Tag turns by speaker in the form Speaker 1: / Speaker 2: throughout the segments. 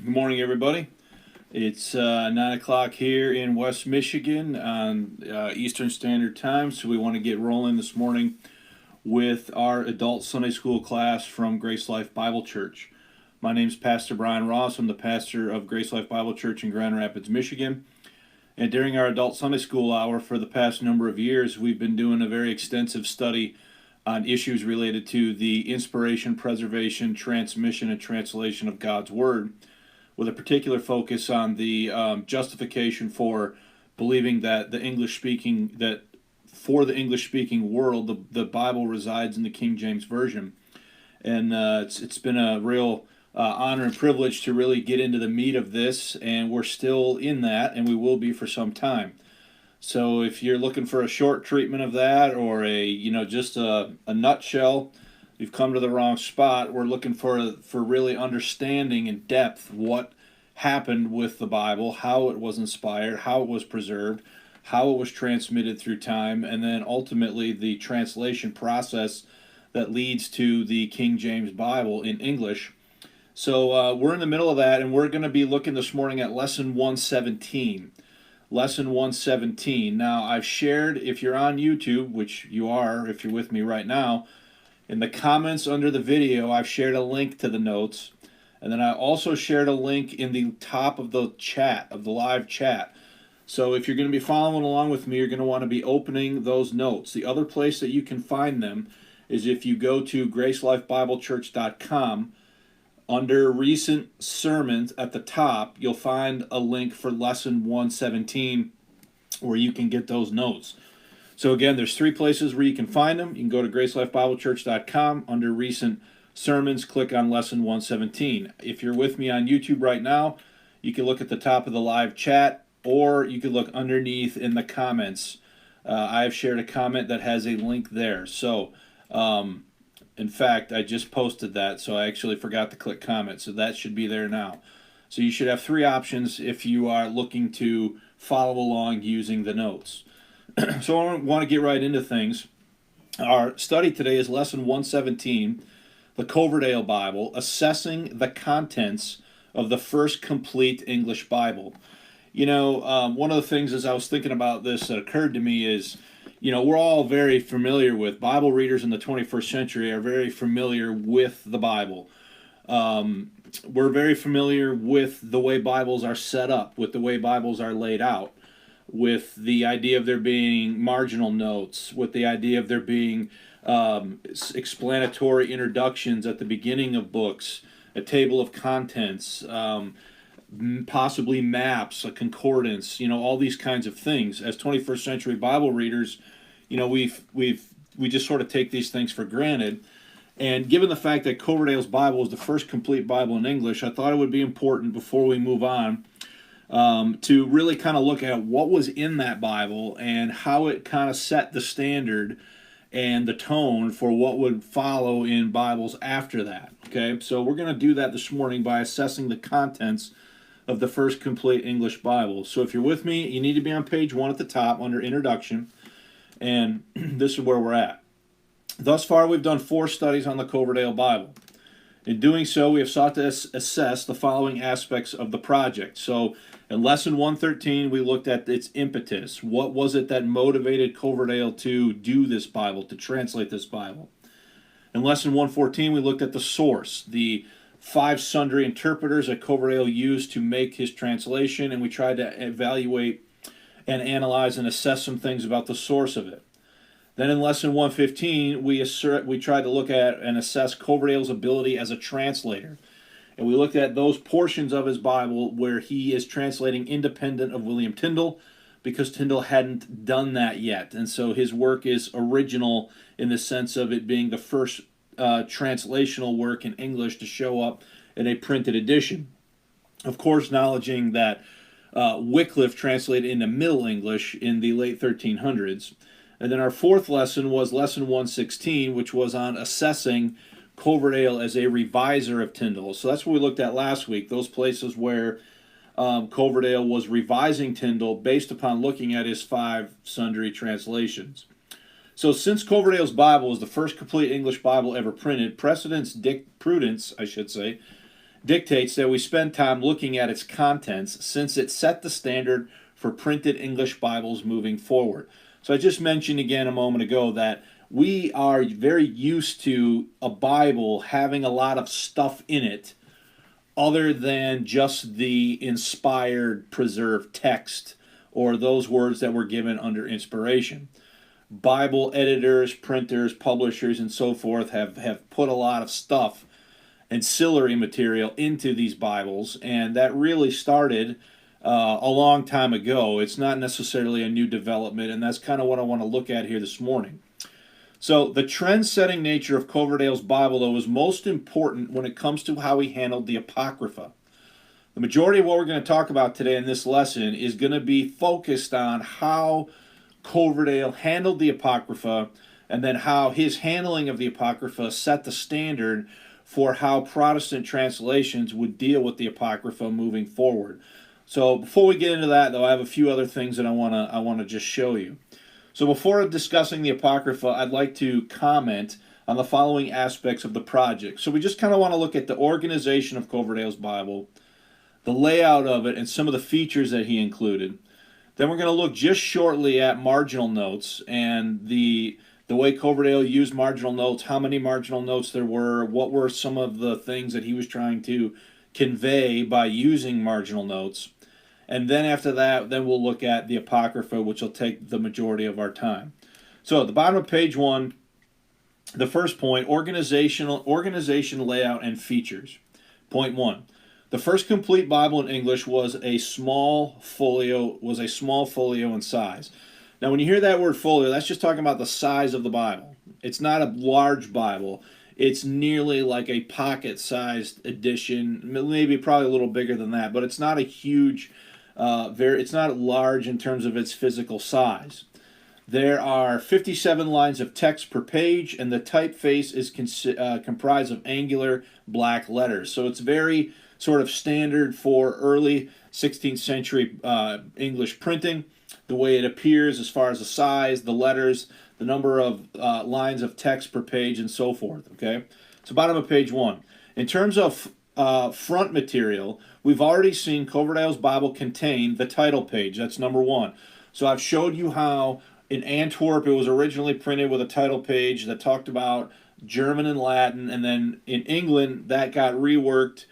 Speaker 1: Good morning, everybody. It's 9 o'clock here in West Michigan on Eastern Standard Time, so we want to get rolling this morning with our adult Sunday school class from Grace Life Bible Church. My name is Pastor Bryan Ross. I'm the pastor of Grace Life Bible Church in Grand Rapids, Michigan. And during our adult Sunday school hour for the past number of years, we've been doing a very extensive study on issues related to the inspiration, preservation, transmission, and translation of God's Word, with a particular focus on the justification for believing that for the English-speaking world, the Bible resides in the King James Version. And it's been a real honor and privilege to really get into the meat of this, and we're still in that, and we will be for some time. So if you're looking for a short treatment of that, or just a nutshell, you've come to the wrong spot. We're looking for really understanding in depth what happened with the Bible, how it was inspired, how it was preserved, how it was transmitted through time, and then ultimately the translation process that leads to the King James Bible in English. So we're in the middle of that, and we're going to be looking this morning at Lesson 117. Lesson 117. Now, I've shared, if you're on YouTube, which you are if you're with me right now, in the comments under the video, I've shared a link to the notes. And then I also shared a link in the top of the chat, of the live chat. So if you're going to be following along with me, you're going to want to be opening those notes. The other place that you can find them is if you go to gracelifebiblechurch.com. Under recent sermons at the top, you'll find a link for Lesson 117 where you can get those notes. So again, there's three places where you can find them. You can go to gracelifebiblechurch.com. Under recent sermons, click on Lesson 117. If you're with me on YouTube right now, you can look at the top of the live chat, or you can look underneath in the comments. I've shared a comment that has a link there. So, in fact, I just posted that, so I actually forgot to click comment, so that should be there now. So you should have three options if you are looking to follow along using the notes. So I want to get right into things. Our study today is Lesson 117, the Coverdale Bible, assessing the contents of the first complete English Bible. One of the things as I was thinking about this that occurred to me is, we're all very familiar with, Bible readers in the 21st century are very familiar with the Bible. We're very familiar with the way Bibles are set up, with the way Bibles are laid out, with the idea of there being marginal notes, with the idea of there being explanatory introductions at the beginning of books, a table of contents, possibly maps, a concordance, all these kinds of things. As 21st century Bible readers, we just sort of take these things for granted. And given the fact that Coverdale's Bible is the first complete Bible in English, I thought it would be important before we move on to really kind of look at what was in that Bible and how it kind of set the standard and the tone for what would follow in Bibles after that. Okay, so we're going to do that this morning by assessing the contents of the first complete English Bible. So if you're with me, you need to be on page 1 at the top under Introduction, and this is where we're at. Thus far, we've done 4 studies on the Coverdale Bible. In doing so, we have sought to assess the following aspects of the project. So in Lesson 113, we looked at its impetus. What was it that motivated Coverdale to do this Bible, to translate this Bible? In Lesson 114, we looked at the source, the 5 sundry interpreters that Coverdale used to make his translation, and we tried to evaluate and analyze and assess some things about the source of it. Then in Lesson 115, we tried to look at and assess Coverdale's ability as a translator. And we looked at those portions of his Bible where he is translating independent of William Tyndale, because Tyndale hadn't done that yet. And so his work is original in the sense of it being the first translational work in English to show up in a printed edition. Of course, acknowledging that Wycliffe translated into Middle English in the late 1300s. And then our fourth lesson was Lesson 116, which was on assessing Coverdale as a reviser of Tyndale. So that's what we looked at last week, those places where Coverdale was revising Tyndale based upon looking at his 5 sundry translations. So since Coverdale's Bible was the first complete English Bible ever printed, prudence dictates that we spend time looking at its contents since it set the standard for printed English Bibles moving forward. So I just mentioned again a moment ago that we are very used to a Bible having a lot of stuff in it other than just the inspired, preserved text or those words that were given under inspiration. Bible editors, printers, publishers, and so forth have put a lot of stuff, ancillary material, into these Bibles, and that really started a long time ago. It's not necessarily a new development, and that's kind of what I want to look at here this morning. So the trend-setting nature of Coverdale's Bible, though, is most important when it comes to how he handled the Apocrypha. The majority of what we're going to talk about today in this lesson is going to be focused on how Coverdale handled the Apocrypha, and then how his handling of the Apocrypha set the standard for how Protestant translations would deal with the Apocrypha moving forward. So before we get into that, though, I have a few other things that I want to just show you. So before discussing the Apocrypha, I'd like to comment on the following aspects of the project. So we just kind of want to look at the organization of Coverdale's Bible, the layout of it, and some of the features that he included. Then we're going to look just shortly at marginal notes and the way Coverdale used marginal notes, how many marginal notes there were, what were some of the things that he was trying to convey by using marginal notes. And then after that, then we'll look at the Apocrypha, which will take the majority of our time. So at the bottom of page 1, the first point, organization, layout, and features. Point 1. The first complete Bible in English was a small folio in size. Now, when you hear that word folio, that's just talking about the size of the Bible. It's not a large Bible. It's nearly like a pocket-sized edition, maybe probably a little bigger than that, but it's not a huge, it's not large in terms of its physical size. There are 57 lines of text per page, and the typeface is comprised of angular black letters. So it's very sort of standard for early 16th century English printing, the way it appears as far as the size, the letters, the number of lines of text per page, and so forth. Okay, so bottom of page 1. In terms of front material, we've already seen Coverdale's Bible contain the title page. That's number 1. So I've showed you how in Antwerp it was originally printed with a title page that talked about German and Latin, and then in England that got reworked.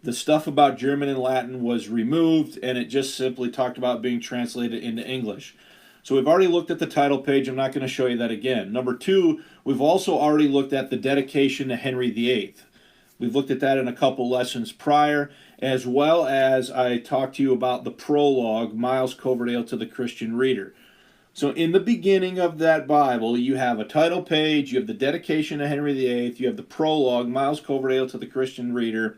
Speaker 1: The stuff about German and Latin was removed, and it just simply talked about being translated into English. So we've already looked at the title page. I'm not going to show you that again. Number 2, we've also already looked at the dedication to Henry VIII. We've looked at that in a couple lessons prior, as well as I talked to you about the prologue, Miles Coverdale to the Christian Reader. So in the beginning of that Bible, you have a title page, you have the dedication to Henry VIII, you have the prologue, Miles Coverdale to the Christian Reader,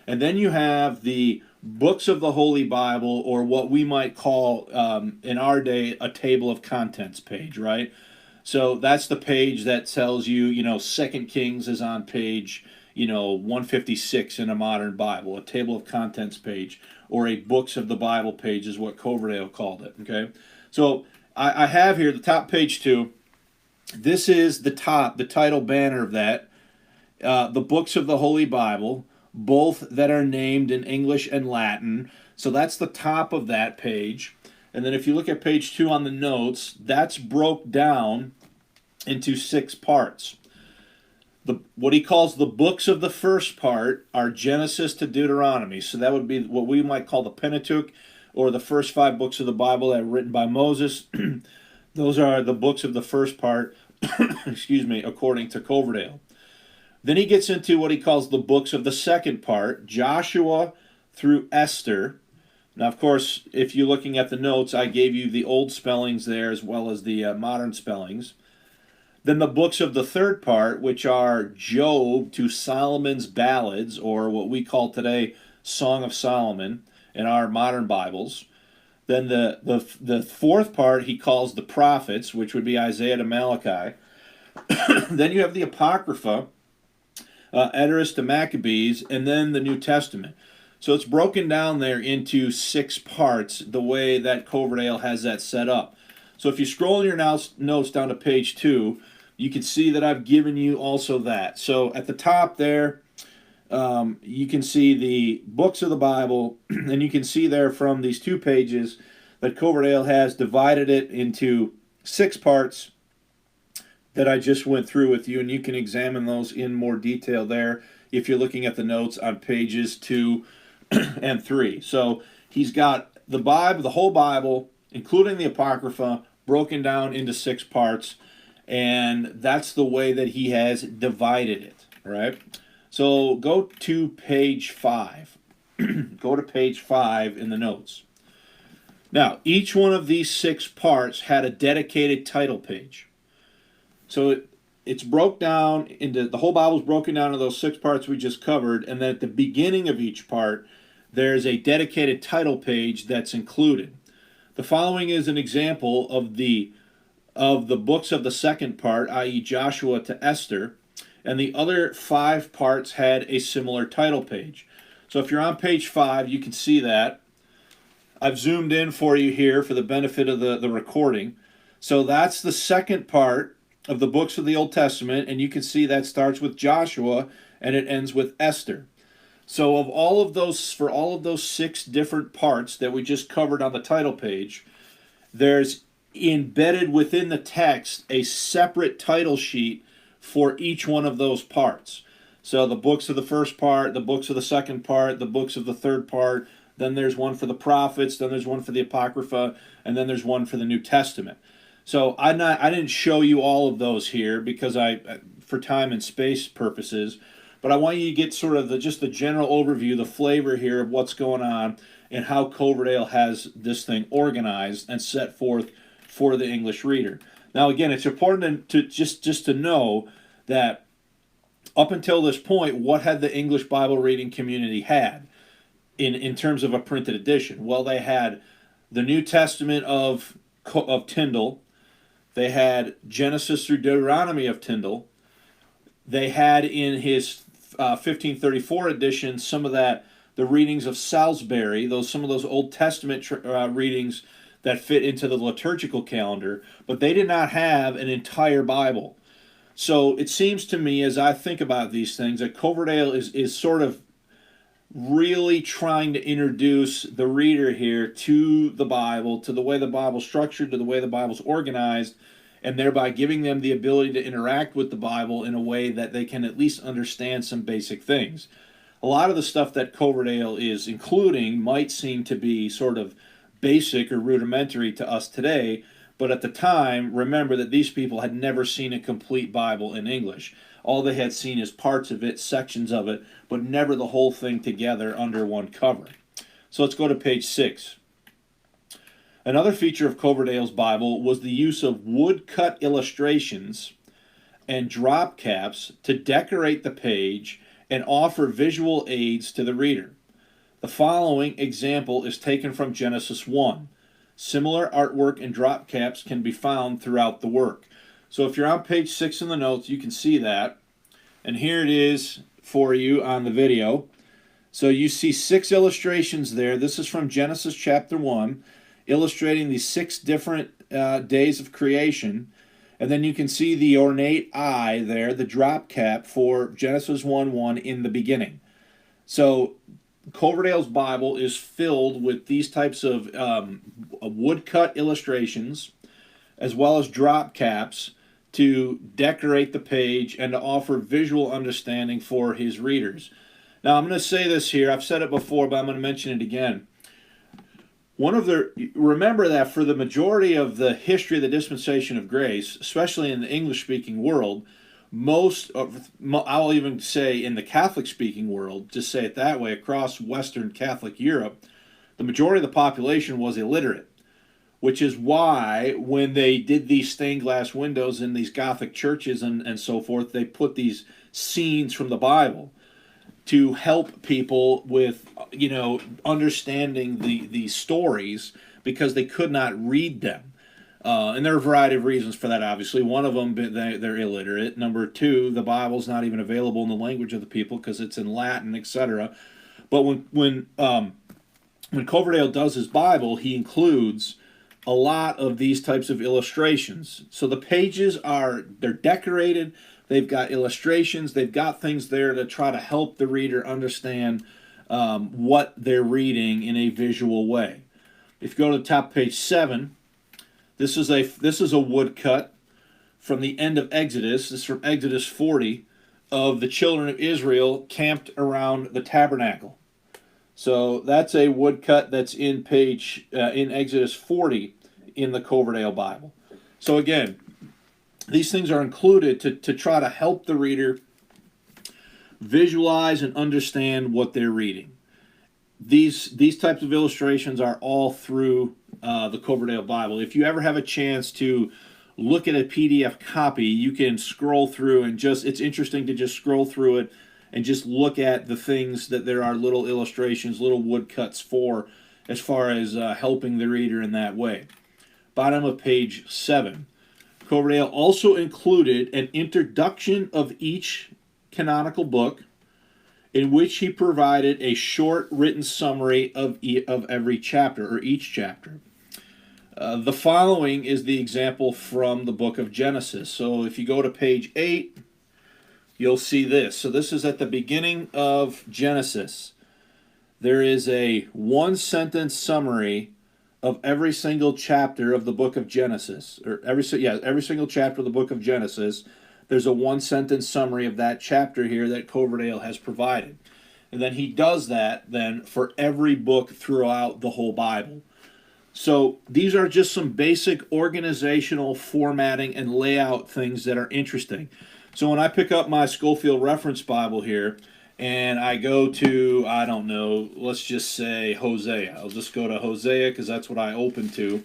Speaker 1: and then you have the books of the Holy Bible, or what we might call, in our day, a table of contents page, right? So that's the page that tells you, 2 Kings is on page, 156 in a modern Bible. A table of contents page, or a books of the Bible page is what Coverdale called it, okay? So I have here the top page 2. This is the title banner of that. The books of the Holy Bible, both that are named in English and Latin. So that's the top of that page. And then if you look at page 2 on the notes, that's broke down into 6 parts. What he calls the books of the first part are Genesis to Deuteronomy. So that would be what we might call the Pentateuch, or the first 5 books of the Bible that were written by Moses. Those are the books of the first part, according to Coverdale. Then he gets into what he calls the books of the second part, Joshua through Esther. Now, of course, if you're looking at the notes, I gave you the old spellings there as well as the modern spellings. Then the books of the third part, which are Job to Solomon's Ballads, or what we call today Song of Solomon in our modern Bibles. Then the fourth part he calls the prophets, which would be Isaiah to Malachi. Then you have the Apocrypha, Esdras to Maccabees, and then the New Testament. So it's broken down there into 6 parts, the way that Coverdale has that set up. So if you scroll in your notes down to page 2, you can see that I've given you also that. So at the top there, you can see the books of the Bible, and you can see there from these 2 pages that Coverdale has divided it into 6 parts that I just went through with you, and you can examine those in more detail there if you're looking at the notes on pages 2 and 3. So he's got the Bible, the whole Bible, including the Apocrypha, broken down into 6 parts, and that's the way that he has divided it, right? So go to page 5. Go to page 5 in the notes. Now, each one of these 6 parts had a dedicated title page. So it's broke down into, the whole Bible's broken down into those 6 parts we just covered, and then at the beginning of each part, there's a dedicated title page that's included. The following is an example of the books of the second part, i.e. Joshua to Esther, and the other 5 parts had a similar title page. So if you're on page 5, you can see that. I've zoomed in for you here for the benefit of the recording. So that's the second part of the books of the Old Testament, and you can see that starts with Joshua and it ends with Esther. So of all of those, for all of those 6 different parts that we just covered on the title page, there's embedded within the text a separate title sheet for each one of those parts. So the books of the first part, the books of the second part, the books of the third part, then there's one for the prophets, then there's one for the Apocrypha, and then there's one for the New Testament. So I didn't show you all of those here because for time and space purposes, but I want you to get sort of just the general overview, the flavor here of what's going on and how Coverdale has this thing organized and set forth for the English reader. Now, again, it's important to just to know that up until this point, what had the English Bible reading community had in terms of a printed edition? Well, they had the New Testament of Tyndale. They had Genesis through Deuteronomy of Tyndale. They had in his 1534 edition some of the readings of Salisbury, some of those Old Testament readings that fit into the liturgical calendar, but they did not have an entire Bible. So it seems to me, as I think about these things, that Coverdale is sort of really trying to introduce the reader here to the Bible, to the way the Bible's structured, to the way the Bible's organized, and thereby giving them the ability to interact with the Bible in a way that they can at least understand some basic things. A lot of the stuff that Coverdale is including might seem to be sort of basic or rudimentary to us today, but at the time, remember that these people had never seen a complete Bible in English. All they had seen is parts of it, sections of it, but never the whole thing together under one cover. So let's go to page 6. Another feature of Coverdale's Bible was the use of woodcut illustrations and drop caps to decorate the page and offer visual aids to the reader. The following example is taken from Genesis 1. Similar artwork and drop caps can be found throughout the work. So if you're on page 6 in the notes, you can see that. And here it is for you on the video. So you see 6 illustrations there. This is from Genesis chapter 1, illustrating the 6 different days of creation. And then you can see the ornate eye there, the drop cap for Genesis 1:1 in the beginning. So Coverdale's Bible is filled with these types of woodcut illustrations as well as drop caps to decorate the page and to offer visual understanding for his readers. Now, I'm going to say this here. I've said it before, but I'm going to mention it again. Remember that for the majority of the history of the dispensation of grace, especially in the English-speaking world, I'll even say in the Catholic-speaking world, just say it that way, across Western Catholic Europe, the majority of the population was illiterate, which is why when they did these stained glass windows in these Gothic churches and so forth, they put these scenes from the Bible to help people with, understanding the stories because they could not read them. And there are a variety of reasons for that, obviously. One of them, they're illiterate. Number 2, the Bible's not even available in the language of the people because it's in Latin, etc. But when Coverdale does his Bible, he includes a lot of these types of illustrations. So the pages they're decorated, They've got illustrations. They've got things there to try to help the reader understand what they're reading in a visual way. If you go to the top of page 7, this is a woodcut from the end of Exodus. This is from Exodus 40 of the children of Israel camped around the tabernacle. So that's a woodcut that's in Exodus 40 in the Coverdale Bible. So again, these things are included to try to help the reader visualize and understand what they're reading. These types of illustrations are all through the Coverdale Bible. If you ever have a chance to look at a PDF copy, you can scroll through and it's interesting to just scroll through it and just look at the things that there are little illustrations, little woodcuts for, as far as helping the reader in that way. Bottom of page 7. Coverdale also included an introduction of each canonical book, in which he provided a short written summary of every chapter, or each chapter. The following is the example from the book of Genesis. So if you go to page 8, you'll see this. So this is at the beginning of Genesis. There is a one-sentence summary of every single chapter of the book of Genesis. Or every single chapter of the book of Genesis. There's a one-sentence summary of that chapter here that Coverdale has provided. And then he does that then for every book throughout the whole Bible. So these are just some basic organizational formatting and layout things that are interesting. So when I pick up my Schofield Reference Bible here and I go to, I don't know, let's just say Hosea. I'll just go to Hosea because that's what I open to.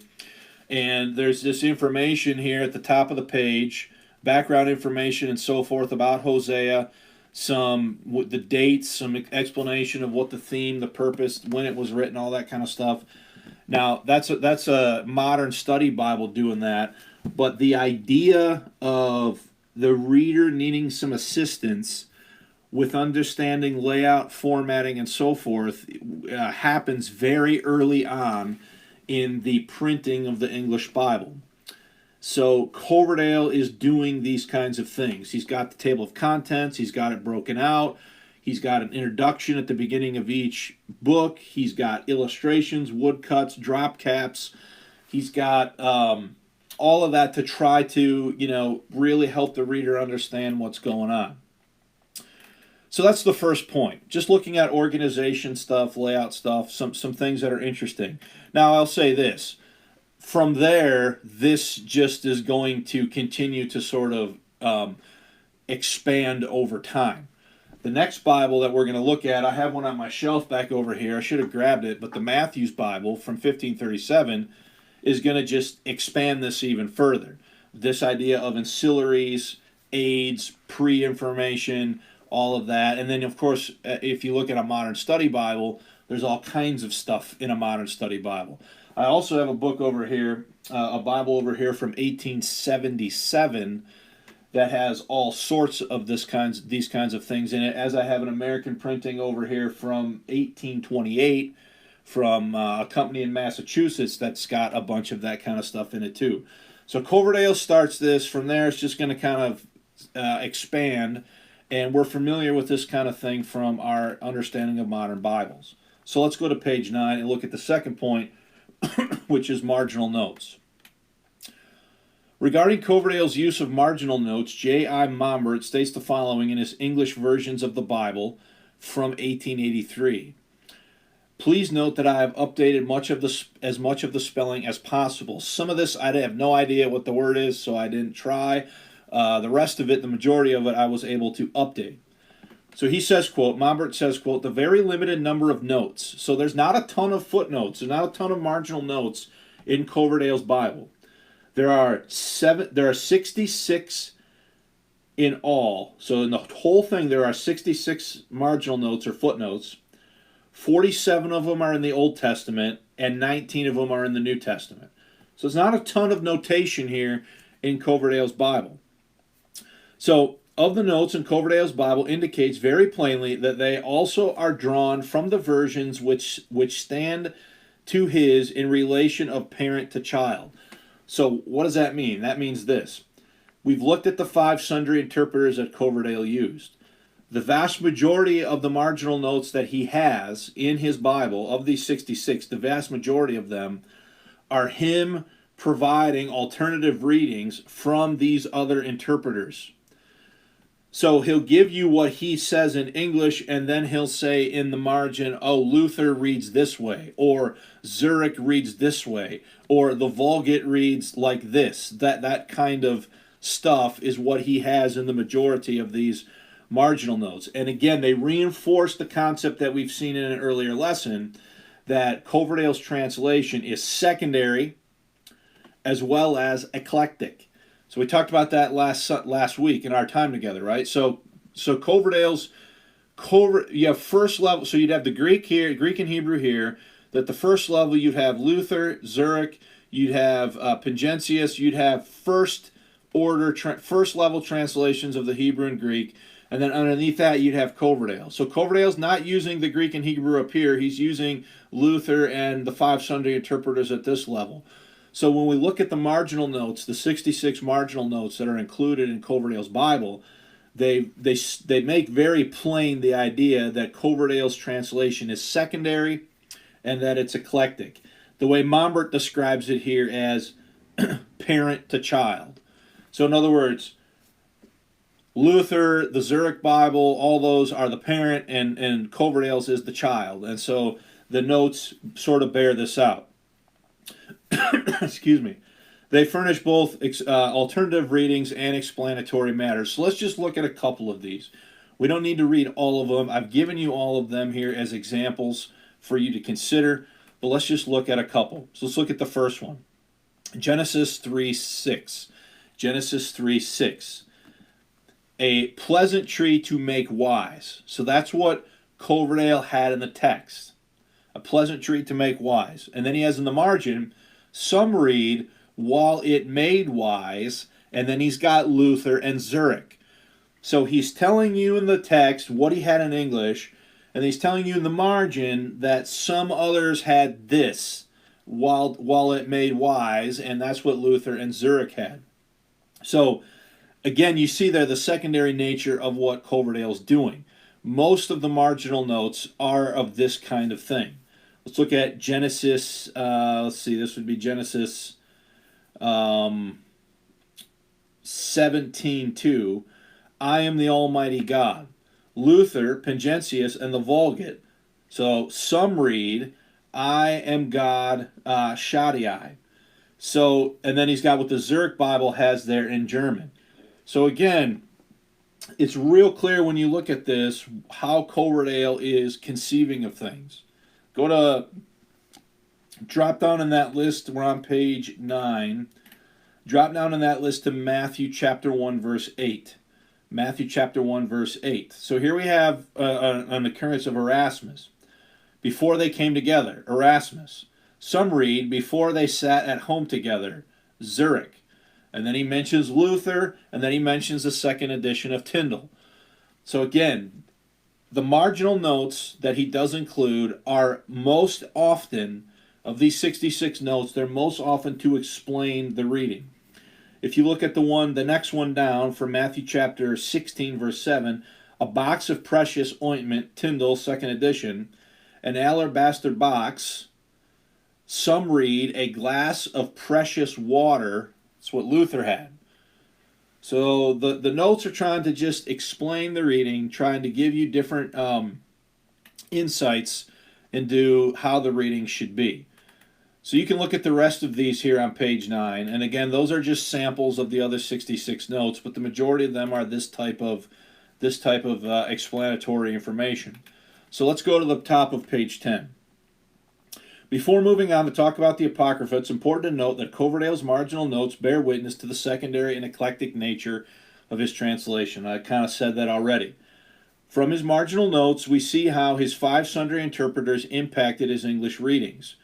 Speaker 1: And there's this information here at the top of the page, background information and so forth about Hosea, the dates, some explanation of what the theme, the purpose, when it was written, all that kind of stuff. Now, that's a modern study Bible doing that, but the idea of the reader needing some assistance with understanding layout, formatting, and so forth happens very early on in the printing of the English Bible. So Coverdale is doing these kinds of things. He's got the table of contents. He's got it broken out. He's got an introduction at the beginning of each book. He's got illustrations, woodcuts, drop caps. He's got all of that to try to, really help the reader understand what's going on. So that's the first point. Just looking at organization stuff, layout stuff, some things that are interesting. Now, I'll say this. From there, this just is going to continue to sort of expand over time. The next Bible that we're going to look at, I have one on my shelf back over here. I should have grabbed it, but the Matthew's Bible from 1537 is going to just expand this even further. This idea of ancillaries, aids, pre-information, all of that. And then, of course, if you look at a modern study Bible, there's all kinds of stuff in a modern study Bible. I also have a book over here, a Bible over here from 1877 that has all sorts of these kinds of things in it, as I have an American printing over here from 1828 from a company in Massachusetts that's got a bunch of that kind of stuff in it too. So Coverdale starts this. From there, it's just going to kind of expand, and we're familiar with this kind of thing from our understanding of modern Bibles. So let's go to page 9 and look at the second point, which is marginal notes. Regarding Coverdale's use of marginal notes, J.I. Mombert states the following in his English versions of the Bible from 1883. Please note that I have updated as much of the spelling as possible. Some of this, I have no idea what the word is, so I didn't try. The rest of it, the majority of it, I was able to update. So he says, quote, Mombert says, quote, the very limited number of notes. So there's not a ton of footnotes. There's not a ton of marginal notes in Coverdale's Bible. There are 66 in all. So in the whole thing, there are 66 marginal notes or footnotes. 47 of them are in the Old Testament, and 19 of them are in the New Testament. So it's not a ton of notation here in Coverdale's Bible. So of the notes in Coverdale's Bible indicates very plainly that they also are drawn from the versions which stand to his in relation of parent to child. So what does that mean? That means this. we've looked at the 5 sundry interpreters that Coverdale used. The vast majority of the marginal notes that he has in his Bible, of these 66, the vast majority of them are him providing alternative readings from these other interpreters. So he'll give you what he says in English, and then he'll say in the margin, oh, Luther reads this way, or Zurich reads this way, or the Vulgate reads like this. That kind of stuff is what he has in the majority of these marginal notes. And again, they reinforce the concept that we've seen in an earlier lesson, that Coverdale's translation is secondary as well as eclectic. So we talked about that last week in our time together, right? So Coverdale's, you have first level, so you'd have the Greek here, Greek and Hebrew here, that the first level you'd have Luther, Zurich, you'd have Pangentius, you'd have first level translations of the Hebrew and Greek, and then underneath that you'd have Coverdale. So Coverdale's not using the Greek and Hebrew up here, he's using Luther and the 5 sundry interpreters at this level. So when we look at the marginal notes, the 66 marginal notes that are included in Coverdale's Bible, they make very plain the idea that Coverdale's translation is secondary and that it's eclectic. The way Mombert describes it here as parent to child. So in other words, Luther, the Zurich Bible, all those are the parent, and Coverdale's is the child. And so the notes sort of bear this out. Excuse me. They furnish both alternative readings and explanatory matters. So let's just look at a couple of these. We don't need to read all of them. I've given you all of them here as examples for you to consider, but let's just look at a couple. So let's look at the first one. Genesis 3:6. Genesis 3:6. A pleasant tree to make wise. So that's what Coverdale had in the text. A pleasant tree to make wise. And then he has in the margin, some read, while it made wise, and then he's got Luther and Zurich. So he's telling you in the text what he had in English, and he's telling you in the margin that some others had this, while it made wise, and that's what Luther and Zurich had. So again, you see there the secondary nature of what Coverdale's doing. Most of the marginal notes are of this kind of thing. Let's look at Genesis, let's see, this would be Genesis 17:2. I am the Almighty God. Luther, Pangentius, and the Vulgate. So some read, I am God, Shaddai. So, and then he's got what the Zurich Bible has there in German. So again, it's real clear when you look at this how Coverdale is conceiving of things. Go to, drop down in that list, we're on page 9. Drop down in that list to Matthew chapter 1, verse 8. Matthew chapter 1, verse 8. So here we have an occurrence of Erasmus. Before they came together, Erasmus. Some read, before they sat at home together, Zurich. And then he mentions Luther, and then he mentions the second edition of Tyndale. So again, the marginal notes that he does include are most often, of these 66 notes, they're most often to explain the reading. If you look at the next one down, from Matthew chapter 16, verse 7, a box of precious ointment, Tyndale, second edition, an alabaster box. Some read, a glass of precious water. That's what Luther had. So the notes are trying to just explain the reading, trying to give you different insights into how the reading should be. So you can look at the rest of these here on page 9. And again, those are just samples of the other 66 notes, but the majority of them are this type of explanatory information. So let's go to the top of page 10. Before moving on to talk about the Apocrypha, it's important to note that Coverdale's marginal notes bear witness to the secondary and eclectic nature of his translation. I kind of said that already. From his marginal notes, we see how his 5 sundry interpreters impacted his English readings.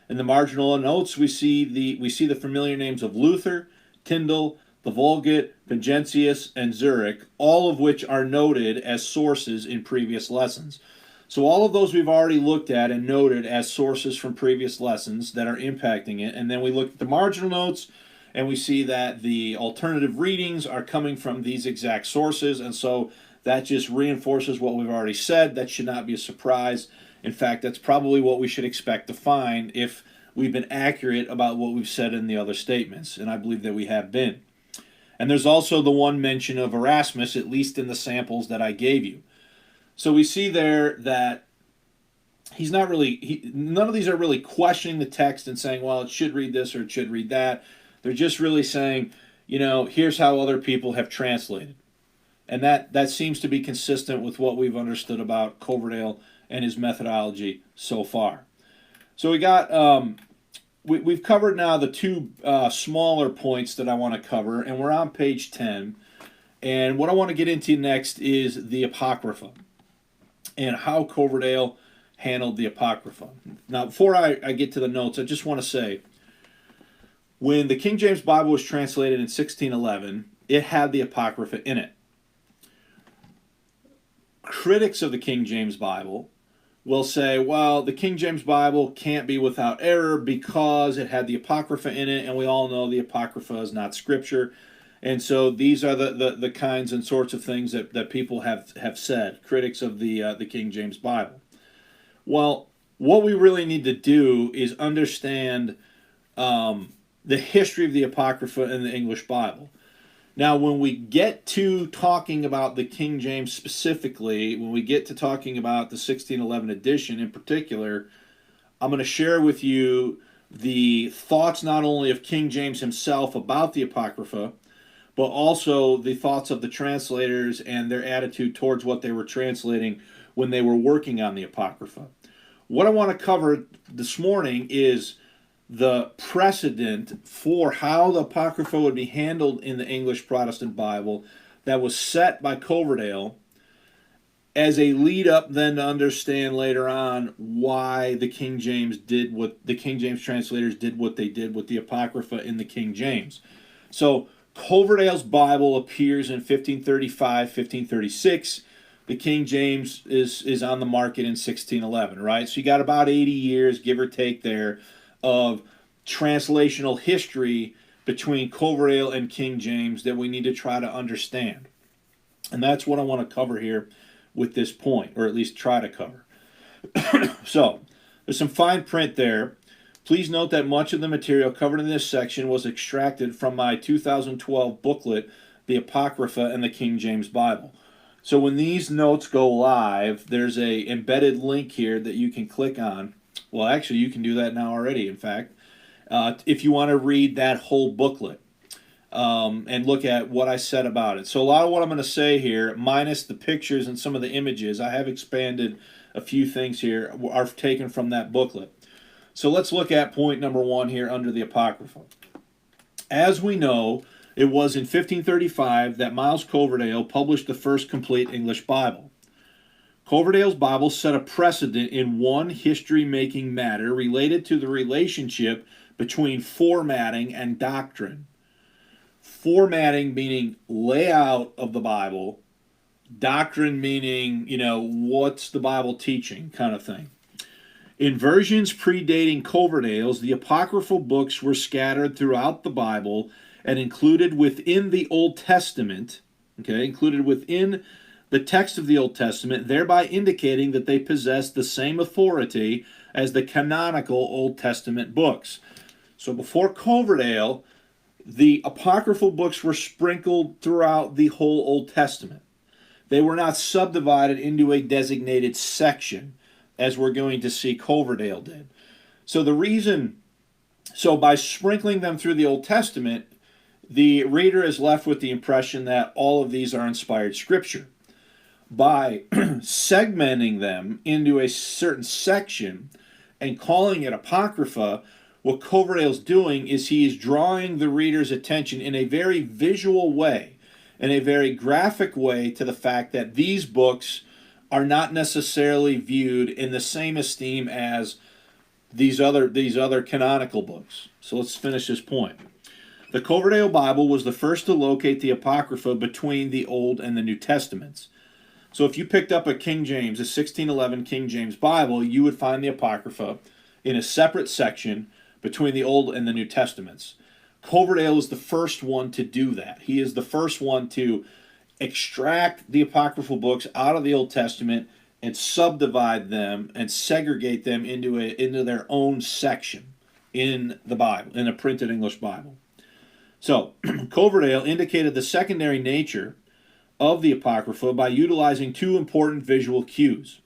Speaker 1: In the marginal notes, we see the familiar names of Luther, Tyndale, the Vulgate, Pangentius, and Zurich, all of which are noted as sources in previous lessons. So all of those we've already looked at and noted as sources from previous lessons that are impacting it. And then we look at the marginal notes, and we see that the alternative readings are coming from these exact sources, and so that just reinforces what we've already said. That should not be a surprise. In fact, that's probably what we should expect to find if we've been accurate about what we've said in the other statements, and I believe that we have been. And there's also the one mention of Erasmus, at least in the samples that I gave you. So we see there that he's not really, none of these are really questioning the text and saying, well, it should read this or it should read that. They're just really saying, here's how other people have translated. And that seems to be consistent with what we've understood about Coverdale and his methodology so far. So we got, we've covered now the two smaller points that I want to cover, and we're on page 10. And what I want to get into next is the Apocrypha and how Coverdale handled the Apocrypha. Now, before I get to the notes, I just want to say, when the King James Bible was translated in 1611, it had the Apocrypha in it. Critics of the King James Bible will say, well, the King James Bible can't be without error because it had the Apocrypha in it, and we all know the Apocrypha is not Scripture. And so these are the kinds and sorts of things that people have said, critics of the King James Bible. Well, what we really need to do is understand the history of the Apocrypha in the English Bible. Now, when we get to talking about the King James specifically, when we get to talking about the 1611 edition in particular, I'm going to share with you the thoughts not only of King James himself about the Apocrypha, but also the thoughts of the translators and their attitude towards what they were translating when they were working on the Apocrypha. What I want to cover this morning is the precedent for how the Apocrypha would be handled in the English Protestant Bible that was set by Coverdale as a lead up then to understand later on why the King James translators did what they did with the Apocrypha in the King James. So Coverdale's Bible appears in 1535, 1536. The King James is on the market in 1611, right? So you got about 80 years, give or take there, of translational history between Coverdale and King James that we need to try to understand. And that's what I want to cover here with this point, or at least try to cover. So, there's some fine print there. Please note that much of the material covered in this section was extracted from my 2012 booklet, The Apocrypha and the King James Bible. So when these notes go live, there's a embedded link here that you can click on. Well, actually, you can do that now already, in fact, if you want to read that whole booklet and look at what I said about it. So a lot of what I'm going to say here, minus the pictures and some of the images, I have expanded a few things here, are taken from that booklet. So let's look at point number one here under the Apocrypha. As we know, it was in 1535 that Miles Coverdale published the first complete English Bible. Coverdale's Bible set a precedent in one history-making matter related to the relationship between formatting and doctrine. Formatting meaning layout of the Bible, doctrine meaning, what's the Bible teaching kind of thing. In versions predating Coverdale's, the apocryphal books were scattered throughout the Bible and included within the Old Testament, included within the text of the Old Testament, thereby indicating that they possess the same authority as the canonical Old Testament books. So before Coverdale, the apocryphal books were sprinkled throughout the whole Old Testament. They were not subdivided into a designated section, as we're going to see Coverdale did. So by sprinkling them through the Old Testament, the reader is left with the impression that all of these are inspired scripture. By segmenting them into a certain section and calling it Apocrypha, what Coverdale's doing is he is drawing the reader's attention in a very visual way, in a very graphic way, to the fact that these books are not necessarily viewed in the same esteem as these other canonical books. So let's finish this point. The Coverdale Bible was the first to locate the Apocrypha between the Old and the New Testaments. So if you picked up a King James, a 1611 King James Bible, you would find the Apocrypha in a separate section between the Old and the New Testaments. Coverdale is the first one to do that. He is the first one to extract the apocryphal books out of the Old Testament and subdivide them and segregate them into their own section in the Bible, in a printed English Bible. So, Coverdale indicated the secondary nature of the Apocrypha by utilizing two important visual cues.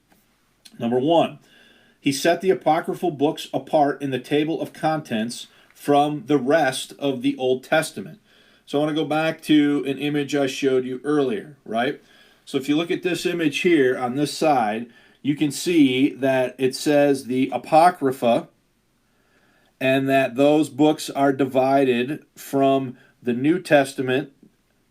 Speaker 1: Number one, he set the apocryphal books apart in the table of contents from the rest of the Old Testament. So I want to go back to an image I showed you earlier, right? So if you look at this image here on this side, you can see that it says the Apocrypha, and that those books are divided from the New Testament.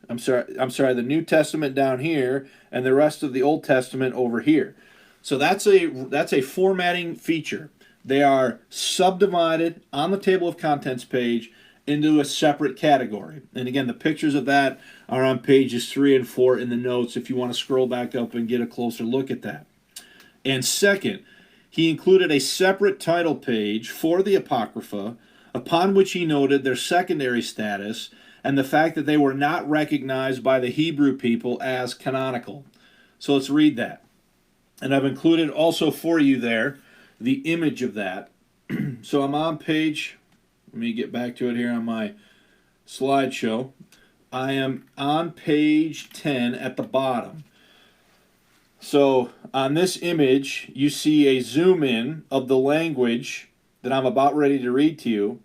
Speaker 1: The New Testament down here, and the rest of the Old Testament over here. So that's a formatting feature. They are subdivided on the table of contents page into a separate category. And again, the pictures of that are on pages 3 and 4 in the notes if you want to scroll back up and get a closer look at that. And second, he included a separate title page for the Apocrypha, upon which he noted their secondary status and the fact that they were not recognized by the Hebrew people as canonical. So let's read that. And I've included also for you there the image of that. So I'm on page, let me get back to it here on my slideshow. I am on page 10 at the bottom. So on this image, you see a zoom in of the language that I'm about ready to read to you.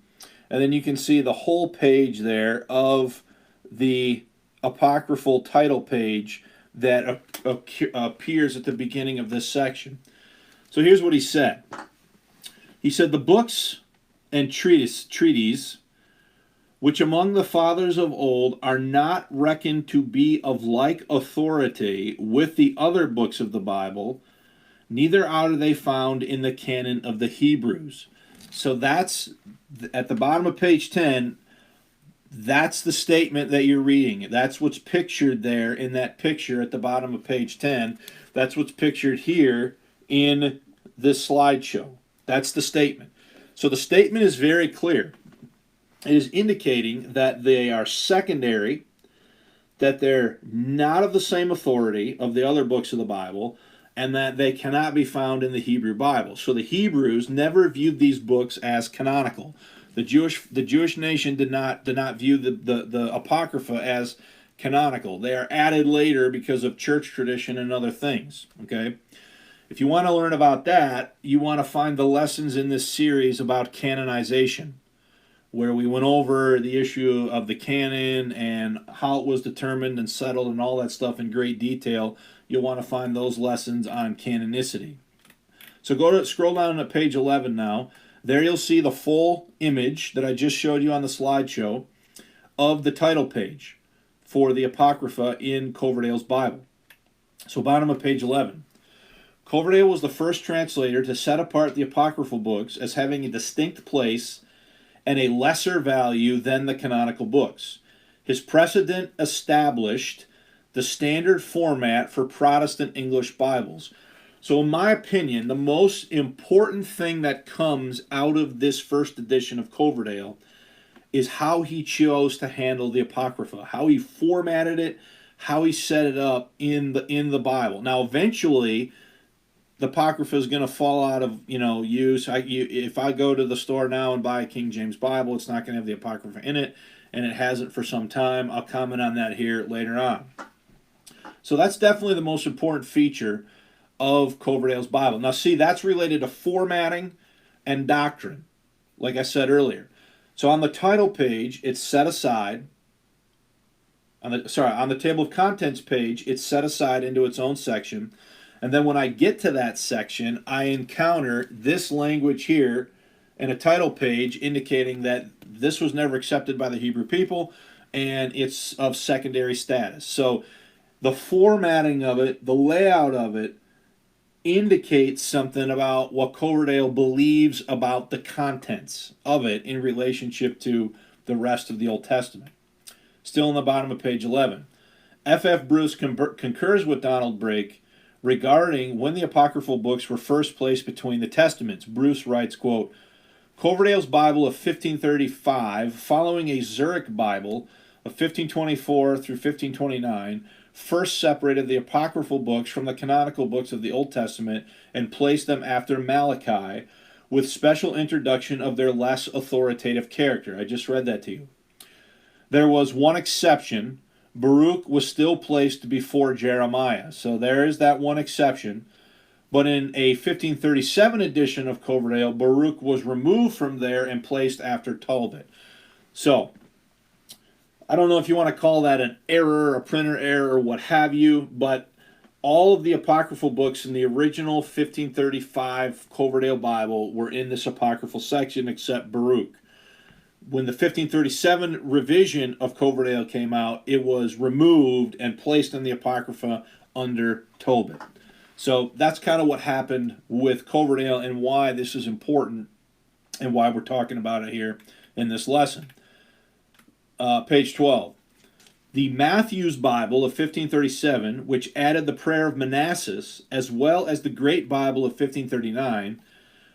Speaker 1: And then you can see the whole page there of the apocryphal title page that appears at the beginning of this section. So here's what he said. He said, the books and treatises, which among the fathers of old are not reckoned to be of like authority with the other books of the Bible, neither are they found in the canon of the Hebrews. So that's, at the bottom of page 10, that's the statement that you're reading. That's what's pictured there in that picture at the bottom of page 10. That's what's pictured here in this slideshow. That's the statement. So the statement is very clear. It is indicating that they are secondary, that they're not of the same authority of the other books of the Bible, and that they cannot be found in the Hebrew Bible. So the Hebrews never viewed these books as canonical. The Jewish nation did not view the Apocrypha as canonical. They are added later because of church tradition and other things. Okay? If you want to learn about that, you want to find the lessons in this series about canonization, where we went over the issue of the canon and how it was determined and settled and all that stuff in great detail. You'll want to find those lessons on canonicity. So scroll down to page 11 now. There you'll see the full image that I just showed you on the slideshow of the title page for the Apocrypha in Coverdale's Bible. So bottom of page 11. Coverdale was the first translator to set apart the apocryphal books as having a distinct place and a lesser value than the canonical books. His precedent established the standard format for Protestant English Bibles. So in my opinion, the most important thing that comes out of this first edition of Coverdale is how he chose to handle the Apocrypha, how he formatted it, how he set it up in the Bible. Now eventually the Apocrypha is going to fall out of use. If I go to the store now and buy a King James Bible, it's not going to have the Apocrypha in it, and it hasn't for some time. I'll comment on that here later on. So that's definitely the most important feature of Coverdale's Bible. Now see, that's related to formatting and doctrine, like I said earlier. So on the title page, it's set aside. On the table of contents page, it's set aside into its own section. And then when I get to that section, I encounter this language here and a title page indicating that this was never accepted by the Hebrew people and it's of secondary status. So the formatting of it, the layout of it, indicates something about what Coverdale believes about the contents of it in relationship to the rest of the Old Testament. Still on the bottom of page 11. F.F. Bruce concurs with Donald Brake regarding when the apocryphal books were first placed between the Testaments. Bruce writes, quote, Coverdale's Bible of 1535, following a Zurich Bible of 1524 through 1529, first separated the apocryphal books from the canonical books of the Old Testament and placed them after Malachi, with special introduction of their less authoritative character. I just read that to you. There was one exception. Baruch was still placed before Jeremiah. So there is that one exception. But in a 1537 edition of Coverdale, Baruch was removed from there and placed after Talbot. So, I don't know if you want to call that an error, a printer error, or what have you, but all of the apocryphal books in the original 1535 Coverdale Bible were in this apocryphal section except Baruch. When the 1537 revision of Coverdale came out, it was removed and placed in the Apocrypha under Tobit. So that's kind of what happened with Coverdale and why this is important and why we're talking about it here in this lesson. Page 12. The Matthew's Bible of 1537, which added the prayer of Manassas, as well as the Great Bible of 1539,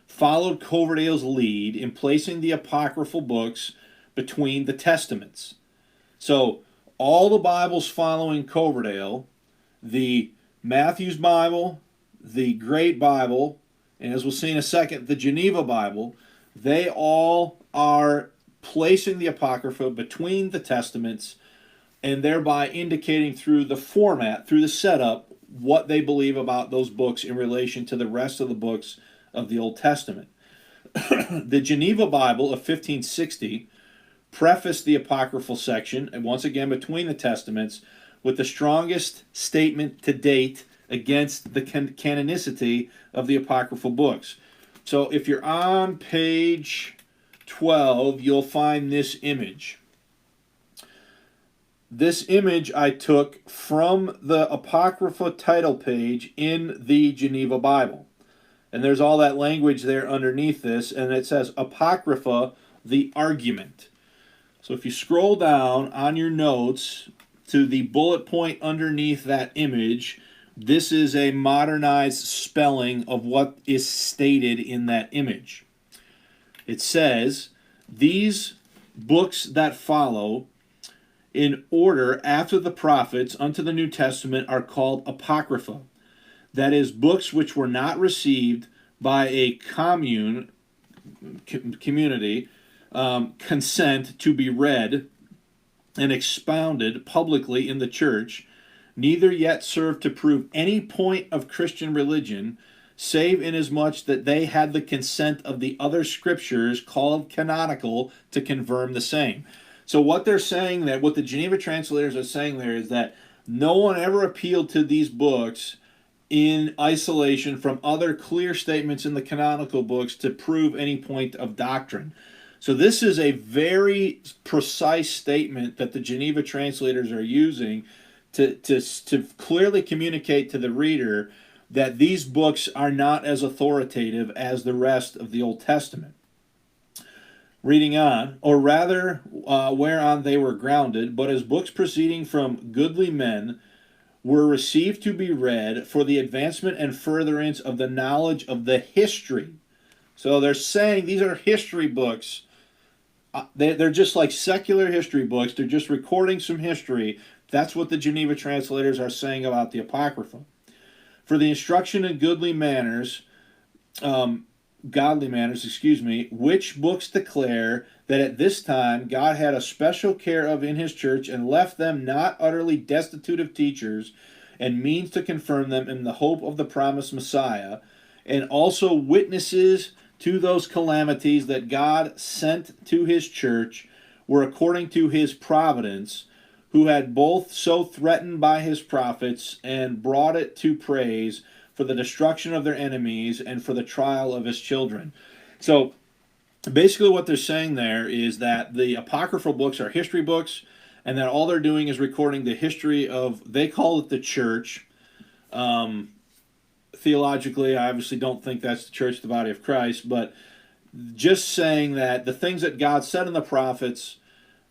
Speaker 1: followed Coverdale's lead in placing the apocryphal books between the testaments. So all the Bibles following Coverdale, the Matthew's Bible, the Great Bible, and as we'll see in a second, the Geneva Bible, they all are placing the Apocrypha between the Testaments and thereby indicating through the format, through the setup, what they believe about those books in relation to the rest of the books of the Old Testament. The Geneva Bible of 1560 prefaced the apocryphal section, and once again between the Testaments, with the strongest statement to date against the canonicity of the apocryphal books. So if you're on page 12, you'll find this image. This image I took from the Apocrypha title page in the Geneva Bible. And there's all that language there underneath this, and it says Apocrypha, the argument. So if you scroll down on your notes to the bullet point underneath that image, this is a modernized spelling of what is stated in that image. It says, these books that follow in order after the prophets unto the New Testament are called Apocrypha. That is, books which were not received by a community consent to be read and expounded publicly in the church, neither yet serve to prove any point of Christian religion, save inasmuch that they had the consent of the other scriptures called canonical to confirm the same. So what they're saying there, what the Geneva translators are saying there, is that no one ever appealed to these books in isolation from other clear statements in the canonical books to prove any point of doctrine. So this is a very precise statement that the Geneva translators are using to clearly communicate to the reader that these books are not as authoritative as the rest of the Old Testament. Reading on, or rather whereon they were grounded, but as books proceeding from goodly men, were received to be read for the advancement and furtherance of the knowledge of the history. So they're saying these are history books. They're just like secular history books. They're just recording some history. That's what the Geneva translators are saying about the Apocrypha. For the instruction in godly manners, which books declare that at this time God had a special care of in his church and left them not utterly destitute of teachers and means to confirm them in the hope of the promised Messiah, and also witnesses to those calamities that God sent to his church were according to his providence, who had both so threatened by his prophets and brought it to praise for the destruction of their enemies and for the trial of his children. So basically what they're saying there is that the apocryphal books are history books, and that all they're doing is recording the history of, they call it the church. Theologically, I obviously don't think that's the church, the body of Christ, but just saying that the things that God said in the prophets,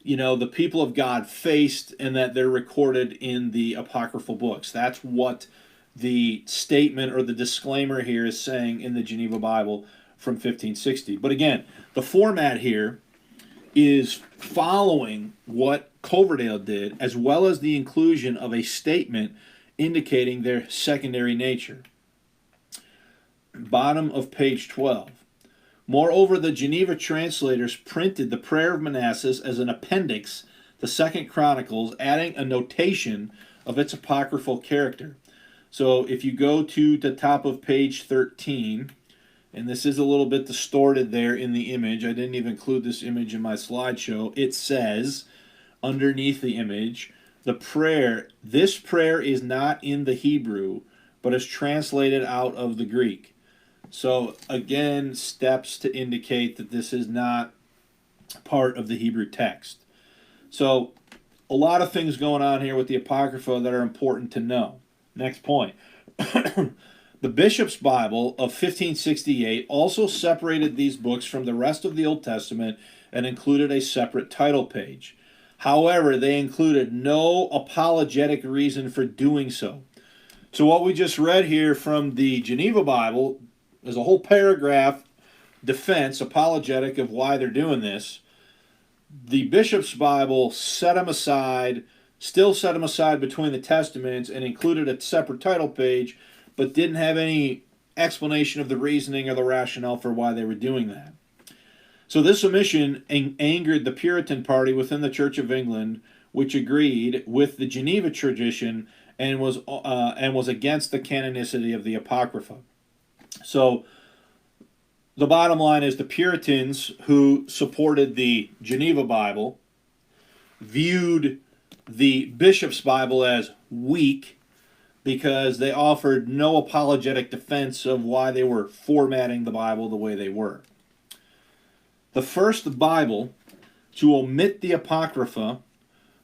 Speaker 1: the people of God faced, and that they're recorded in the apocryphal books. That's what the statement or the disclaimer here is saying in the Geneva Bible from 1560. But again, the format here is following what Coverdale did, as well as the inclusion of a statement indicating their secondary nature. Bottom of page 12. Moreover, the Geneva translators printed the Prayer of Manassas as an appendix to 2 Chronicles, adding a notation of its apocryphal character. So if you go to the top of page 13, and this is a little bit distorted there in the image. I didn't even include this image in my slideshow. It says, underneath the image, this prayer is not in the Hebrew, but is translated out of the Greek. So again, steps to indicate that this is not part of the Hebrew text. So a lot of things going on here with the Apocrypha that are important to know. Next point. The Bishop's Bible of 1568 also separated these books from the rest of the Old Testament and included a separate title page. However, they included no apologetic reason for doing so. So what we just read here from the Geneva Bible is a whole paragraph defense, apologetic of why they're doing this. The Bishop's Bible set them aside, still set them aside between the Testaments, and included a separate title page, but didn't have any explanation of the reasoning or the rationale for why they were doing that. So this omission angered the Puritan party within the Church of England, which agreed with the Geneva tradition and was against the canonicity of the Apocrypha. So the bottom line is the Puritans, who supported the Geneva Bible, viewed the Bishop's Bible as weak because they offered no apologetic defense of why they were formatting the Bible the way they were. The first Bible to omit the Apocrypha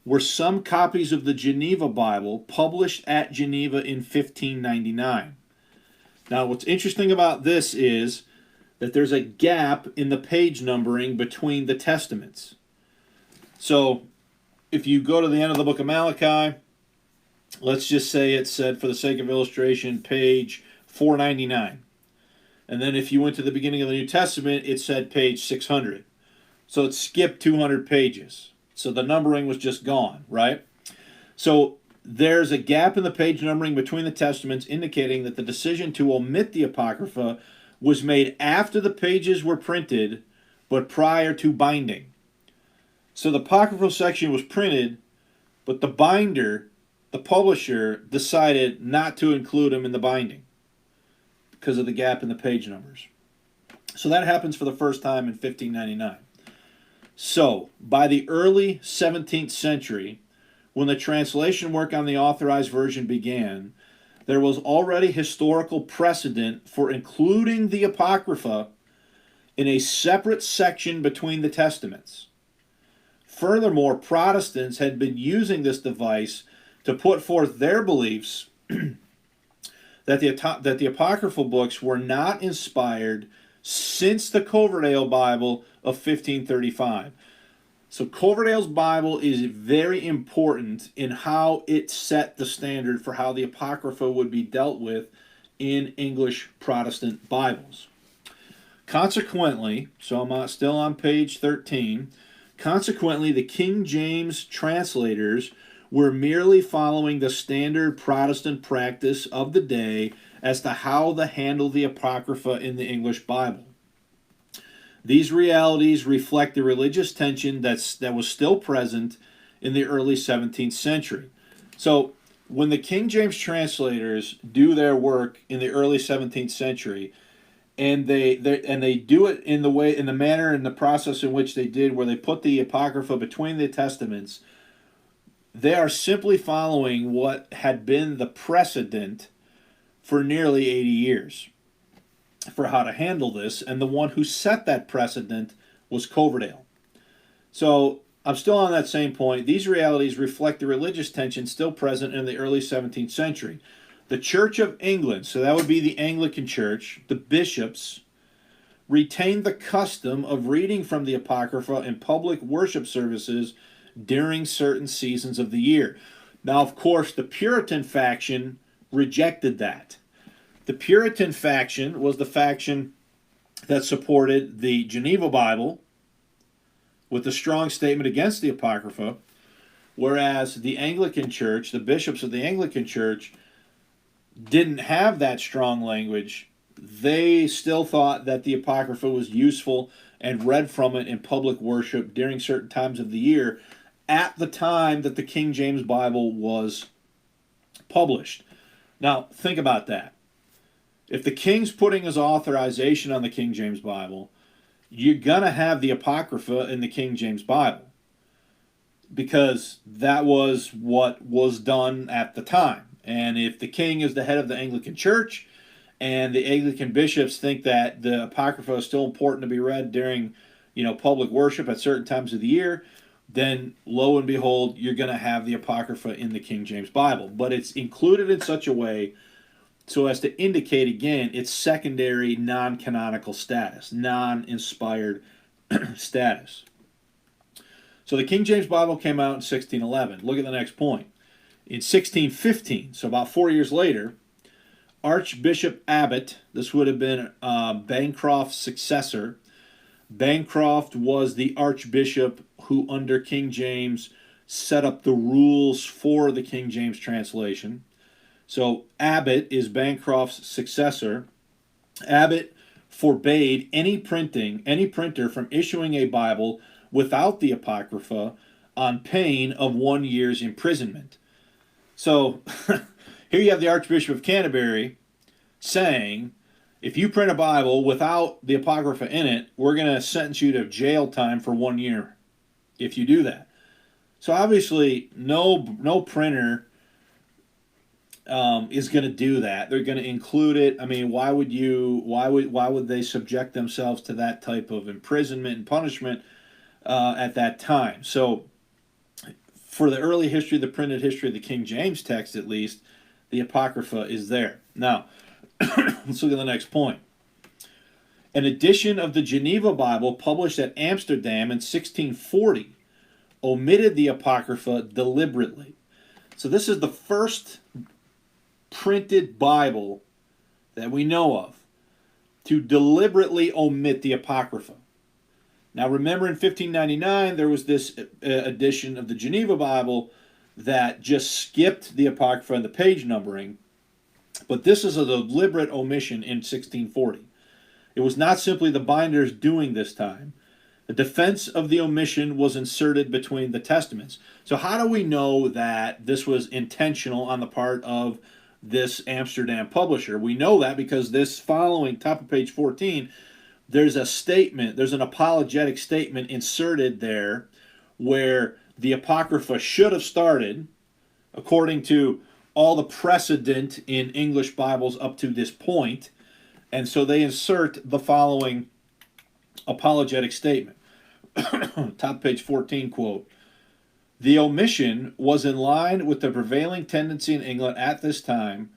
Speaker 1: were some copies of the Geneva Bible published at Geneva in 1599. Now, what's interesting about this is that there's a gap in the page numbering between the Testaments. So, if you go to the end of the book of Malachi, let's just say it said, for the sake of illustration, page 499. And then if you went to the beginning of the New Testament, it said page 600. So it skipped 200 pages. So the numbering was just gone, right? So there's a gap in the page numbering between the Testaments, indicating that the decision to omit the Apocrypha was made after the pages were printed, but prior to binding. So the Apocryphal section was printed, but the binder, the publisher, decided not to include them in the binding because of the gap in the page numbers. So that happens for the first time in 1599. So, by the early 17th century, when the translation work on the Authorized Version began, there was already historical precedent for including the Apocrypha in a separate section between the Testaments. Furthermore, Protestants had been using this device to put forth their beliefs that the apocryphal books were not inspired since the Coverdale Bible of 1535. So Coverdale's Bible is very important in how it set the standard for how the Apocrypha would be dealt with in English Protestant Bibles. Consequently, so I'm still on page 13, consequently the King James translators were merely following the standard Protestant practice of the day as to how to handle the Apocrypha in the English Bible. These realities reflect the religious tension that was still present in the early 17th century. So when the King James translators do their work in the early 17th century, and they do it in the manner and the process in which they did, where they put the Apocrypha between the Testaments, they are simply following what had been the precedent for nearly 80 years for how to handle this, and the one who set that precedent was Coverdale. So I'm still on that same point. These realities reflect the religious tension still present in the early 17th century. The Church of England, so that would be the Anglican Church, the bishops, retained the custom of reading from the Apocrypha in public worship services during certain seasons of the year. Now, of course, the Puritan faction rejected that. The Puritan faction was the faction that supported the Geneva Bible with a strong statement against the Apocrypha, whereas the Anglican Church, the bishops of the Anglican Church, didn't have that strong language. They still thought that the Apocrypha was useful and read from it in public worship during certain times of the year at the time that the King James Bible was published. Now, think about that. If the king's putting his authorization on the King James Bible, you're going to have the Apocrypha in the King James Bible, because that was what was done at the time. And if the king is the head of the Anglican Church and the Anglican bishops think that the Apocrypha is still important to be read during, public worship at certain times of the year, then lo and behold, you're going to have the Apocrypha in the King James Bible. But it's included in such a way so as to indicate, again, its secondary non-canonical status, non-inspired status. So the King James Bible came out in 1611. Look at the next point. In 1615, so about 4 years later, Archbishop Abbot, this would have been Bancroft's successor. Bancroft was the archbishop who, under King James, set up the rules for the King James translation. So Abbot is Bancroft's successor. Abbot forbade any printer from issuing a Bible without the Apocrypha on pain of 1 year's imprisonment. So here you have the Archbishop of Canterbury saying, if you print a Bible without the Apocrypha in it, we're going to sentence you to jail time for 1 year if you do that. So obviously no printer is going to do that. They're going to include it. I mean, why would they subject themselves to that type of imprisonment and punishment at that time? So for the early history, the printed history of the King James text, at least, the Apocrypha is there. Now, let's look at the next point. An edition of the Geneva Bible published at Amsterdam in 1640 omitted the Apocrypha deliberately. So this is the first printed Bible that we know of to deliberately omit the Apocrypha. Now remember, in 1599 there was this edition of the Geneva Bible that just skipped the Apocrypha and the page numbering, but this is a deliberate omission in 1640. It was not simply the binders doing this time. The defense of the omission was inserted between the testaments. So how do we know that this was intentional on the part of this Amsterdam publisher? We know that because this following, top of page 14, there's a statement, there's an apologetic statement inserted there where the Apocrypha should have started, according to all the precedent in English Bibles up to this point. And so they insert the following apologetic statement. Top page 14, quote, "The omission was in line with the prevailing tendency in England at this time,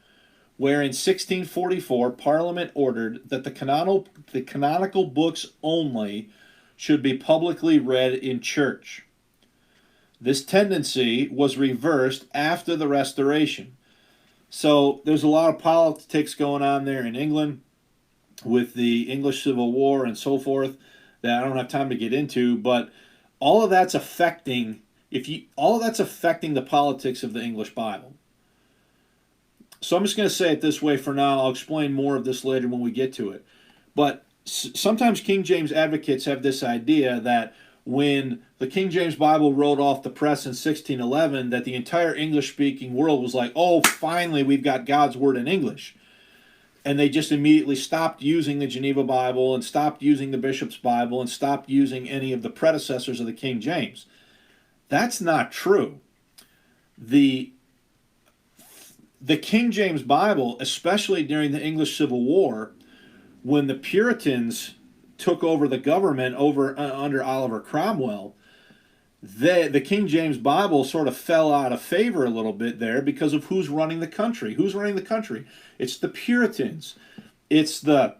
Speaker 1: where in 1644 Parliament ordered that the canonical books only should be publicly read in church. This tendency was reversed after the Restoration." So there's a lot of politics going on there in England with the English Civil War and so forth that I don't have time to get into, but all of that's affecting the politics of the English Bible. So I'm just going to say it this way for now. I'll explain more of this later when we get to it. But sometimes King James advocates have this idea that when the King James Bible rolled off the press in 1611, that the entire English-speaking world was like, oh, finally we've got God's Word in English. And they just immediately stopped using the Geneva Bible and stopped using the Bishop's Bible and stopped using any of the predecessors of the King James. That's not true. The King James Bible, especially during the English Civil War, when the Puritans took over the government under Oliver Cromwell, the King James Bible sort of fell out of favor a little bit there because of who's running the country. Who's running the country? It's the Puritans. It's the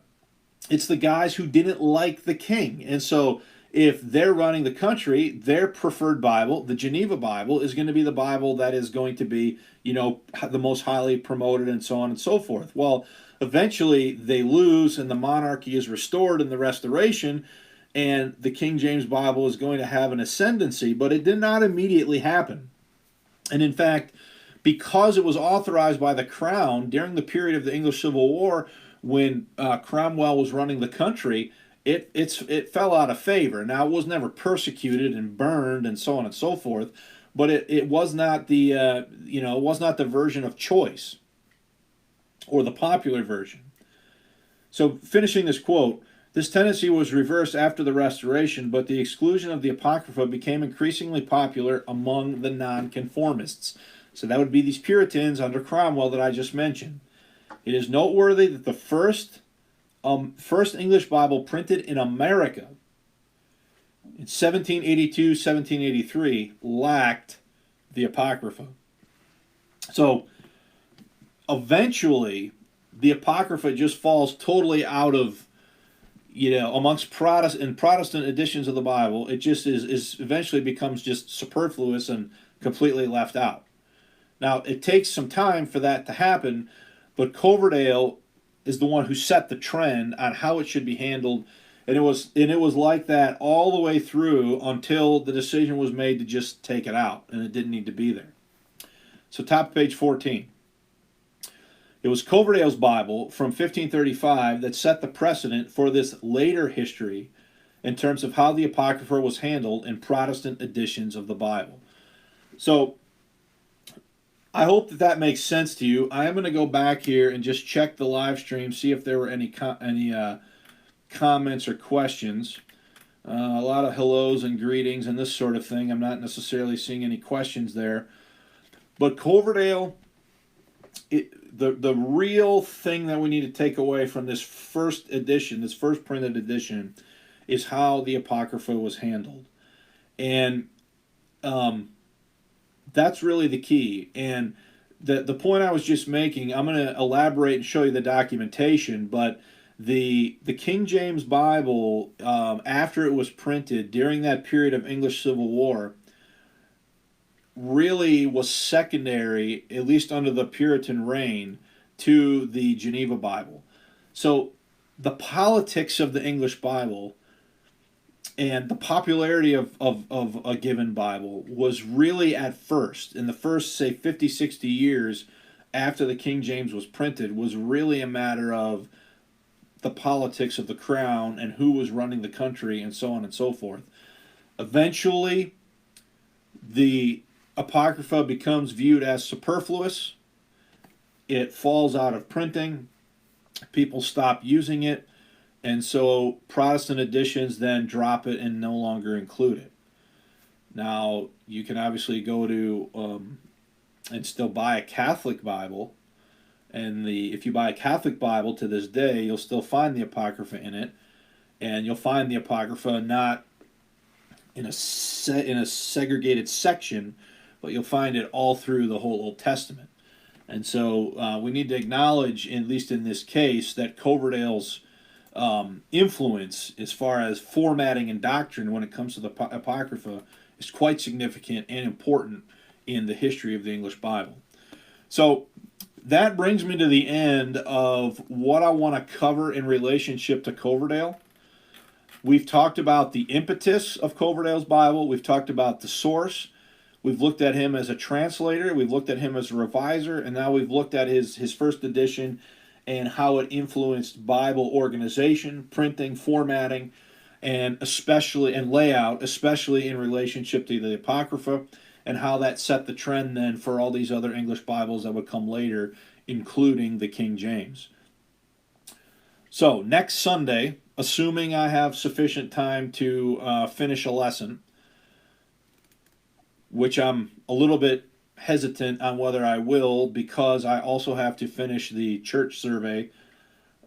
Speaker 1: guys who didn't like the king. And so if they're running the country, their preferred Bible, the Geneva Bible, is going to be the Bible that is going to be, the most highly promoted and so on and so forth. Well, eventually they lose and the monarchy is restored in the Restoration, and the King James Bible is going to have an ascendancy, but it did not immediately happen. And in fact, because it was authorized by the Crown during the period of the English Civil War, when Cromwell was running the country, it fell out of favor. Now, it was never persecuted and burned and so on and so forth, but it was not the it was not the version of choice or the popular version. So, finishing this quote, this tendency was reversed after the Restoration, but the exclusion of the Apocrypha became increasingly popular among the nonconformists. So that would be these Puritans under Cromwell that I just mentioned. It is noteworthy that the first English Bible printed in America in 1782-1783 lacked the Apocrypha. So eventually, the Apocrypha just falls totally out of, amongst Protestant editions of the Bible. It just is eventually becomes just superfluous and completely left out. Now, it takes some time for that to happen, but Coverdale is the one who set the trend on how it should be handled, and it was like that all the way through until the decision was made to just take it out, and it didn't need to be there. So, top of page 14. It was Coverdale's Bible from 1535 that set the precedent for this later history in terms of how the Apocrypha was handled in Protestant editions of the Bible. So, I hope that makes sense to you. I am going to go back here and just check the live stream, see if there were any comments or questions. A lot of hellos and greetings and this sort of thing. I'm not necessarily seeing any questions there. But Coverdale, the real thing that we need to take away from this first edition, this first printed edition, is how the Apocrypha was handled. And that's really the key. And the point I was just making, I'm going to elaborate and show you the documentation, but the King James Bible, after it was printed during that period of English Civil War, really was secondary, at least under the Puritan reign, to the Geneva Bible. So the politics of the English Bible and the popularity of a given Bible was really at first, in the first, say, 50, 60 years after the King James was printed, was really a matter of the politics of the crown and who was running the country and so on and so forth. Eventually, the Apocrypha becomes viewed as superfluous. It falls out of printing. People stop using it. And so Protestant editions then drop it and no longer include it. Now, you can obviously go to and still buy a Catholic Bible. And if you buy a Catholic Bible to this day, you'll still find the Apocrypha in it. And you'll find the Apocrypha not in a segregated section, but you'll find it all through the whole Old Testament. And so we need to acknowledge, at least in this case, that Coverdale's influence as far as formatting and doctrine when it comes to the Apocrypha is quite significant and important in the history of the English Bible. So that brings me to the end of what I want to cover in relationship to Coverdale. We've talked about the impetus of Coverdale's Bible. We've talked about the source. We've looked at him as a translator. We've looked at him as a reviser. And now we've looked at his first edition and how it influenced Bible organization, printing, formatting, and layout, especially in relationship to the Apocrypha, and how that set the trend then for all these other English Bibles that would come later, including the King James. So next Sunday, assuming I have sufficient time to finish a lesson, which I'm a little bit hesitant on whether I will, because I also have to finish the church survey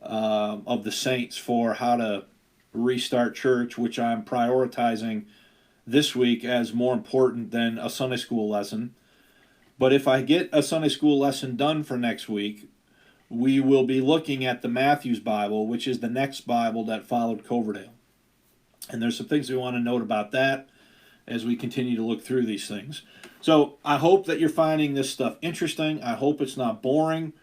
Speaker 1: of the saints for how to restart church, which I'm prioritizing this week as more important than a Sunday school lesson. But if I get a Sunday school lesson done for next week, we will be looking at the Matthew's Bible, which is the next Bible that followed Coverdale. And there's some things we want to note about that as we continue to look through these things. So I hope that you're finding this stuff interesting. I hope it's not boring.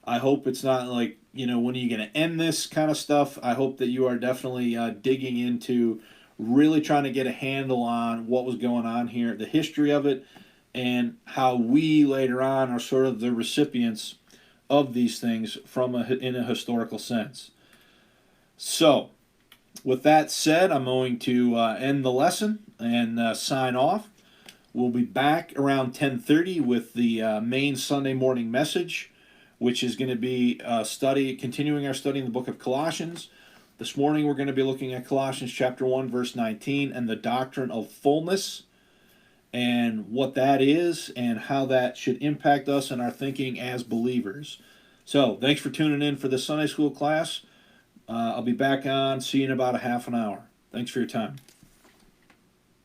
Speaker 1: I hope it's not like, when are you going to end this kind of stuff. I hope that you are definitely digging into really trying to get a handle on what was going on here, the history of it, and how we later on are sort of the recipients of these things in a historical sense. So, with that said, I'm going to end the lesson and sign off. We'll be back around 10:30 with the main Sunday morning message, which is going to be continuing our study in the book of Colossians. This morning we're going to be looking at Colossians chapter 1, verse 19, and the doctrine of fullness, and what that is, and how that should impact us in our thinking as believers. So, thanks for tuning in for this Sunday school class. I'll be back on. See you in about a half an hour. Thanks for your time.